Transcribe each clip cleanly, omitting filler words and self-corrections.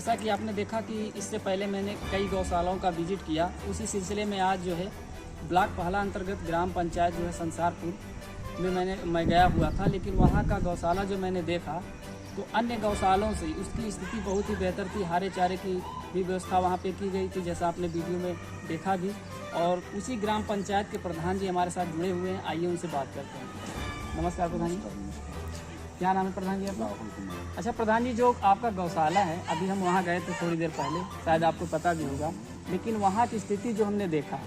जैसा कि आपने देखा कि इससे पहले मैंने कई गौशालाओं का विजिट किया, उसी सिलसिले में आज जो है ब्लॉक पहला अंतर्गत ग्राम पंचायत जो है संसारपुर में मैं गया हुआ था। लेकिन वहाँ का गौशाला जो मैंने देखा तो अन्य गौशालों से उसकी स्थिति बहुत ही बेहतर थी। हरे चारे की भी व्यवस्था वहाँ पे की गई थी, जैसा आपने वीडियो में देखा भी। और उसी ग्राम पंचायत के प्रधान जी हमारे साथ जुड़े हुए हैं, आइए उनसे बात करते हैं। नमस्कार प्रधान जी, क्या नाम है प्रधान जी आपका? अच्छा प्रधान जी, जो आपका गौशाला है, अभी हम वहाँ गए थे थोड़ी देर पहले, शायद आपको पता भी होगा, लेकिन वहाँ की स्थिति जो हमने देखा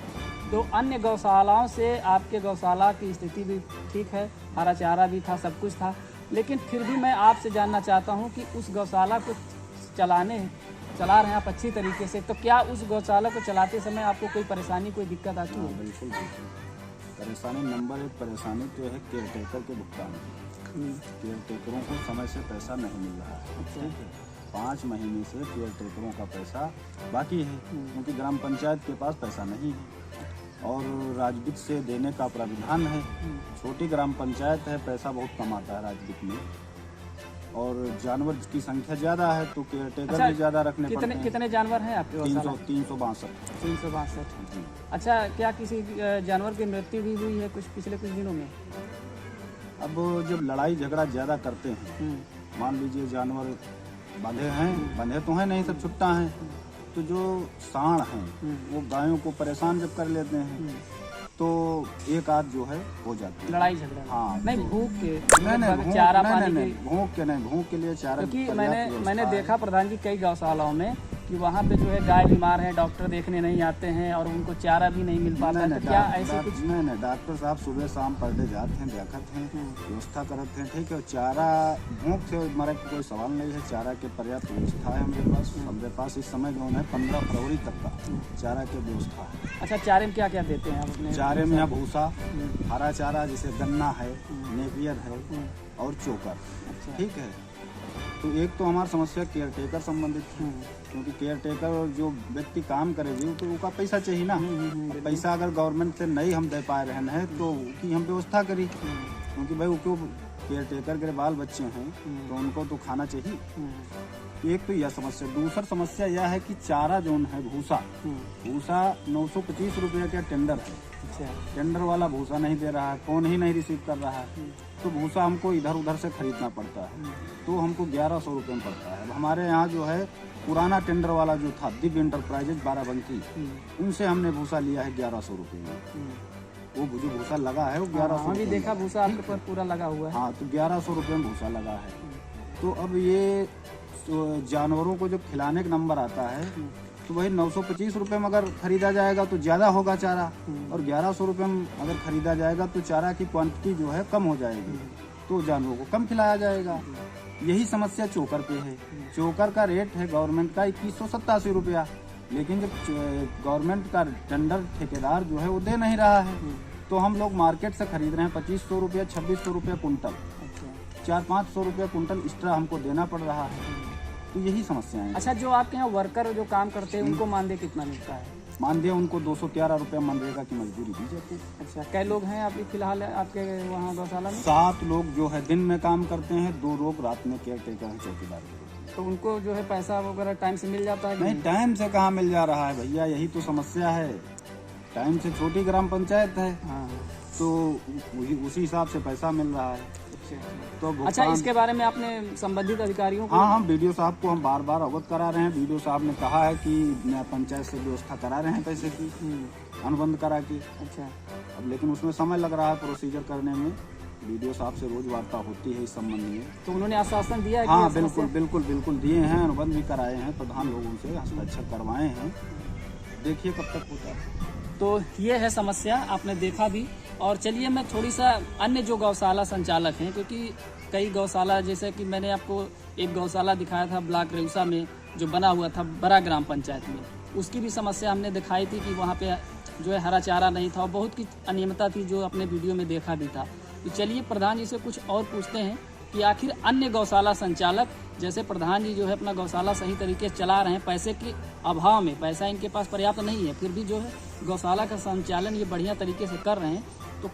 तो अन्य गौशालाओं से आपके गौशाला की स्थिति भी ठीक है, हरा चारा भी था, सब कुछ था। लेकिन फिर भी मैं आपसे जानना चाहता हूँ कि उस गौशाला को चला रहे हैं आप अच्छी तरीके से, तो क्या उस गौशाला को चलाते समय आपको कोई परेशानी, कोई दिक्कत आती है? बिल्कुल परेशानी नंबर 1 परेशानी तो है केयर टेकर के भुगतान। केयर टेकरों को समय से पैसा नहीं मिल रहा है। ठीक है, 5 महीने से केयर टेकरों का पैसा बाकी है, क्योंकि ग्राम पंचायत के पास पैसा नहीं है और राजवित्त से देने का प्राविधान है। छोटी ग्राम पंचायत है, पैसा बहुत कम आता है राजवित्त में, और जानवर की संख्या ज़्यादा है तो केयर टेकर भी ज़्यादा रखने पड़ते हैं। कितने जानवर हैं आपके? 362। अच्छा, क्या किसी जानवर की मृत्यु भी हुई है पिछले कुछ दिनों में? अब जब लड़ाई झगड़ा ज़्यादा करते हैं, मान लीजिए जानवर बंधे तो हैं नहीं, सब छुट्टा हैं, तो जो सांड हैं वो गायों को परेशान जब कर लेते हैं तो एक आध जो है हो जाती है लड़ाई झगड़ा। हाँ, नहीं, तो भूख के चारा पानी भूख के लिए चारा। क्योंकि मैंने देखा प्रधान जी कई गौशालाओं में कि वहाँ पे जो है गाय बीमार है, डॉक्टर देखने नहीं आते हैं और उनको चारा भी नहीं मिल पाता है। तो क्या ऐसे कुछ? नहीं, डॉक्टर साहब सुबह शाम पर डे जाते हैं, देखते हैं, व्यवस्था करते हैं। ठीक है, चारा भूख से मरे का कोई सवाल नहीं है, चारा के पर्याप्त व्यवस्था है हमारे पास इस समय जो है 15 फरवरी तक का चारा की व्यवस्था है। अच्छा, चारे में क्या क्या देते हैं आप अपने? चारे में यहाँ भूसा, हरा चारा जैसे गन्ना है, नेपियर है और चोकर। ठीक है, तो एक तो हमारी समस्या केयर टेकर संबंधित है, क्योंकि केयर टेकर जो व्यक्ति काम करेगी तो उसका पैसा चाहिए ना। पैसा अगर गवर्नमेंट से नहीं हम दे पा रहे हैं तो उसकी हम व्यवस्था करी, क्योंकि भाई वो क्यों केयर टेकर के बाल बच्चे हैं तो उनको तो खाना चाहिए। एक तो यह समस्या। दूसरा समस्या यह है कि चारा जो है भूसा 925 रुपये का टेंडर है। टेंडर वाला भूसा नहीं दे रहा है, फोन ही नहीं रिसीव कर रहा है, तो भूसा हमको इधर उधर से खरीदना पड़ता है, तो हमको 1100 रुपये में पड़ता है। हमारे यहाँ जो है पुराना टेंडर वाला जो था दिव्य इंटरप्राइजेज बाराबंकी, उनसे हमने भूसा लिया है 1100 रुपये में। वो जो भूसा लगा है वो 1100 भी देखा, भूसा आपके पर पूरा लगा हुआ है। हाँ, तो 1100 रुपये में भूसा लगा है। तो अब ये जानवरों को जो खिलाने का नंबर आता है तो वही 925 रुपये में अगर खरीदा जाएगा तो ज़्यादा होगा चारा, और 1100 रुपये में अगर खरीदा जाएगा तो चारा की क्वांटिटी जो है कम हो जाएगी, तो जानवरों को कम खिलाया जाएगा। यही समस्या चोकर पे है। चोकर का रेट है गवर्नमेंट का 2187 रुपया, लेकिन जब गवर्नमेंट का टेंडर ठेकेदार जो है वो दे नहीं रहा है, तो हम लोग मार्केट से खरीद रहे हैं 2500 रुपया, 2600 रुपया कुंटल, 400-500 रुपया कुंटल एक्स्ट्रा हमको देना पड़ रहा है। तो यही समस्या है। अच्छा, जो आपके यहाँ वर्कर जो काम करते हैं उनको मानदेय कितना मिलता है? मानदेय उनको 213 रुपये मनरेगा की मजदूरी दी जाती है। अच्छा, कै लोग हैं अभी फिलहाल आपके वहाँ गौशाला में? 7 लोग जो है दिन में काम करते हैं, 2 लोग रात में केयर टेकर हैं, चौकीदार। तो उनको जो है पैसा वगैरह टाइम से मिल जाता है? नहीं, टाइम से कहाँ मिल जा रहा है भैया, यही तो समस्या है। टाइम से छोटी ग्राम पंचायत है, तो उसी हिसाब से पैसा मिल रहा है। तो अच्छा, इसके बारे में आपने संबंधित अधिकारियों को? हाँ, बीडीओ साहब को हम बार बार अवगत करा रहे हैं। बीडीओ साहब ने कहा है कि पंचायत से व्यवस्था करा रहे हैं पैसे की, अनुबंध करा के। अच्छा, अब लेकिन उसमें समय लग रहा है प्रोसीजर करने में। बीडीओ साहब से रोज वार्ता होती है इस संबंध में। तो उन्होंने आश्वासन दिया है? हाँ, बिल्कुल दिए हैं, अनुबंध भी कराए हैं, प्रधान लोगों से हस्ताक्षर करवाए हैं। देखिए कब तक होता है। तो ये है समस्या, आपने देखा भी। और चलिए मैं थोड़ी सा अन्य जो गौशाला संचालक हैं, क्योंकि कई गौशाला, जैसे कि मैंने आपको एक गौशाला दिखाया था ब्लॉक रेउसा में जो बना हुआ था बड़ा ग्राम पंचायत में, उसकी भी समस्या हमने दिखाई थी कि वहाँ पे जो है हरा चारा नहीं था और बहुत की अनियमितता थी, जो अपने वीडियो में देखा भी था। तो चलिए प्रधान जी से कुछ और पूछते हैं कि आखिर अन्य गौशाला संचालक, जैसे प्रधान जी जो है अपना गौशाला सही तरीके से चला रहे हैं, पैसे के अभाव में, पैसा इनके पास पर्याप्त नहीं है, फिर भी जो है गौशाला का संचालन ये बढ़िया तरीके से कर रहे हैं, तो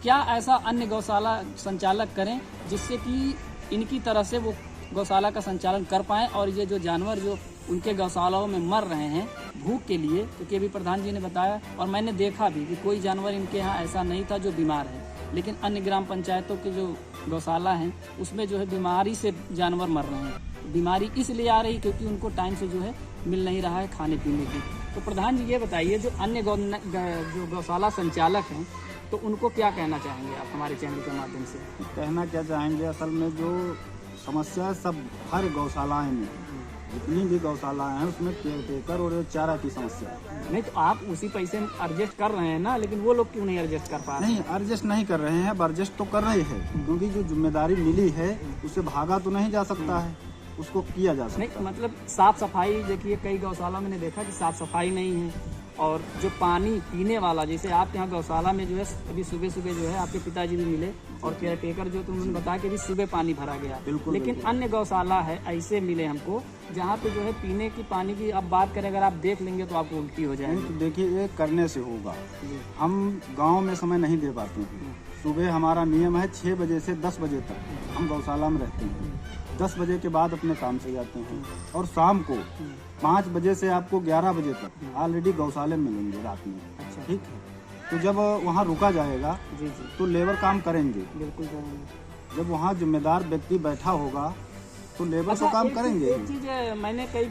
क्या ऐसा अन्य गौशाला संचालक करें जिससे कि इनकी तरह से वो गौशाला का संचालन कर पाएँ और ये जो जानवर जो उनके गौशालाओं में मर रहे हैं भूख के लिए, क्योंकि अभी प्रधान जी ने बताया और मैंने देखा भी कि कोई जानवर इनके यहाँ ऐसा नहीं था जो बीमार है, लेकिन अन्य ग्राम पंचायतों के जो गौशाला हैं उसमें जो है बीमारी से जानवर मर रहे हैं। बीमारी इसलिए आ रही क्योंकि उनको टाइम से जो है मिल नहीं रहा है खाने पीने की। तो प्रधान जी ये बताइए, जो अन्य जो गौशाला संचालक हैं तो उनको क्या कहना चाहेंगे आप हमारे चैनल के माध्यम से? कहना क्या चाहेंगे, असल में जो समस्या सब हर गौशालाएं में, जितनी भी गौशालाएं हैं उसमें केयर टेकर और चारा की समस्या है। नहीं तो आप उसी पैसे में एडजस्ट कर रहे हैं ना, लेकिन वो लोग क्यों नहीं एडजस्ट कर पा रहे? नहीं, एडजस्ट नहीं कर रहे हैं, एडजस्ट तो कर रहे हैं, क्योंकि जो जिम्मेदारी मिली है उससे भागा तो नहीं जा सकता है, उसको किया जा सकता है। नहीं मतलब साफ सफाई, देखिए कई गौशाला मैंने देखा कि साफ सफाई नहीं है, और जो पानी पीने वाला, जैसे आपके यहाँ गौशाला में जो है अभी सुबह सुबह जो है आपके पिताजी भी मिले और केयर टेकर जो तुमने बताया कि अभी सुबह पानी भरा गया, लेकिन अन्य गौशाला है ऐसे मिले हमको जहाँ पे जो है पीने की पानी की अब बात करें, अगर आप देख लेंगे तो आपको उल्टी हो जाएगी। तो देखिए, ये करने से होगा, हम गाँव में समय नहीं दे पाते हैं। सुबह हमारा नियम है 6 बजे से 10 बजे तक हम गौशाला में रहते हैं, 10 बजे के बाद अपने काम से जाते हैं, और शाम को 5 बजे से आपको 11 बजे तक ऑलरेडी गौशाले में मिलेंगे रात में। अच्छा, ठीक है, तो जब वहाँ रुका जाएगा जी तो लेबर काम करेंगे, बिल्कुल करेंगे। जब वहाँ जिम्मेदार व्यक्ति बैठा होगा तो लेबर तो काम करेंगे। एक चीज मैंने कई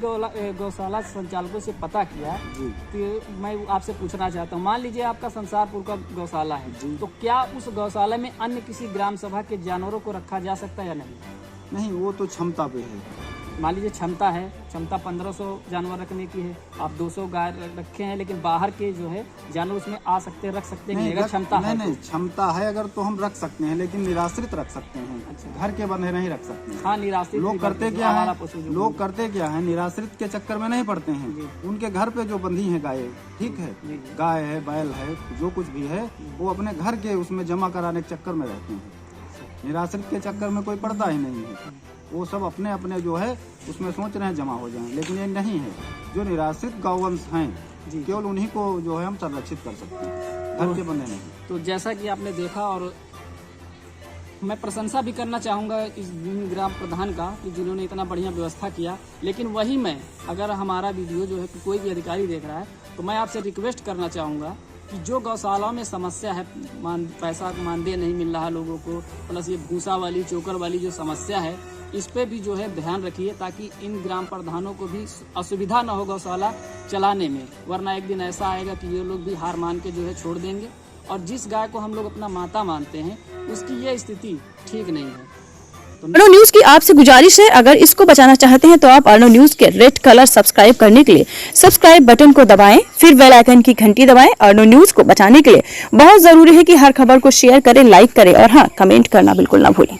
गौशाला संचालकों से पता किया जी, तो मैं आपसे पूछना चाहता हूँ, मान लीजिए आपका संसारपुर का गौशाला है, तो क्या उस गौशाला में अन्य किसी ग्राम सभा के जानवरों को रखा जा सकता है या नहीं? नहीं, वो तो क्षमता पे है। मान लीजिए क्षमता 1500 जानवर रखने की है, आप 200 गाय रखे हैं, लेकिन बाहर के जो है जानवर उसमें आ सकते रख सकते हैं, अगर क्षमता है? नहीं, क्षमता है अगर तो हम रख सकते हैं, लेकिन निराश्रित रख सकते हैं। अच्छा, घर के बंधे नहीं रख सकते। हाँ, निराश्रित लोग करते क्या है, निराश्रित के चक्कर में नहीं पड़ते हैं, उनके घर पे जो बंधी है गाय, ठीक है, गाय है, बैल है, जो कुछ भी है वो अपने घर के उसमें जमा कराने के चक्कर में रहते हैं। निराश्रित के चक्कर में कोई पड़ता ही नहीं है, वो सब अपने अपने जो है उसमें सोच रहे हैं जमा हो जाएं, लेकिन ये नहीं है। जो निराश्रित गौवंश हैं केवल उन्हीं को जो है हम संरक्षित कर सकते हैं, घर के बंदे नहीं। तो जैसा कि आपने देखा, और मैं प्रशंसा भी करना चाहूँगा इस ग्राम प्रधान का कि जिन्होंने इतना बढ़िया व्यवस्था किया, लेकिन वही मैं, अगर हमारा वीडियो जो है कोई भी अधिकारी देख रहा है तो मैं आपसे रिक्वेस्ट करना चाहूँगा कि जो गौशालाओं में समस्या है, पैसा मानदेय नहीं मिल रहा लोगों को, प्लस ये भूसा वाली चोकर वाली जो समस्या है, इस पे भी जो है ध्यान रखिए, ताकि इन ग्राम प्रधानों को भी असुविधा न हो गौशाला चलाने में, वरना एक दिन ऐसा आएगा कि ये लोग भी हार मान के जो है छोड़ देंगे, और जिस गाय को हम लोग अपना माता मानते हैं उसकी ये स्थिति ठीक नहीं है। अर्नो न्यूज की आपसे गुजारिश है, अगर इसको बचाना चाहते हैं तो आप अर्नो न्यूज के रेड कलर सब्सक्राइब करने के लिए सब्सक्राइब बटन को दबाएं, फिर बेल आइकन की घंटी दबाएं। अर्नो न्यूज को बचाने के लिए बहुत जरूरी है कि हर खबर को शेयर करें, लाइक करें और हाँ, कमेंट करना बिल्कुल ना भूलें।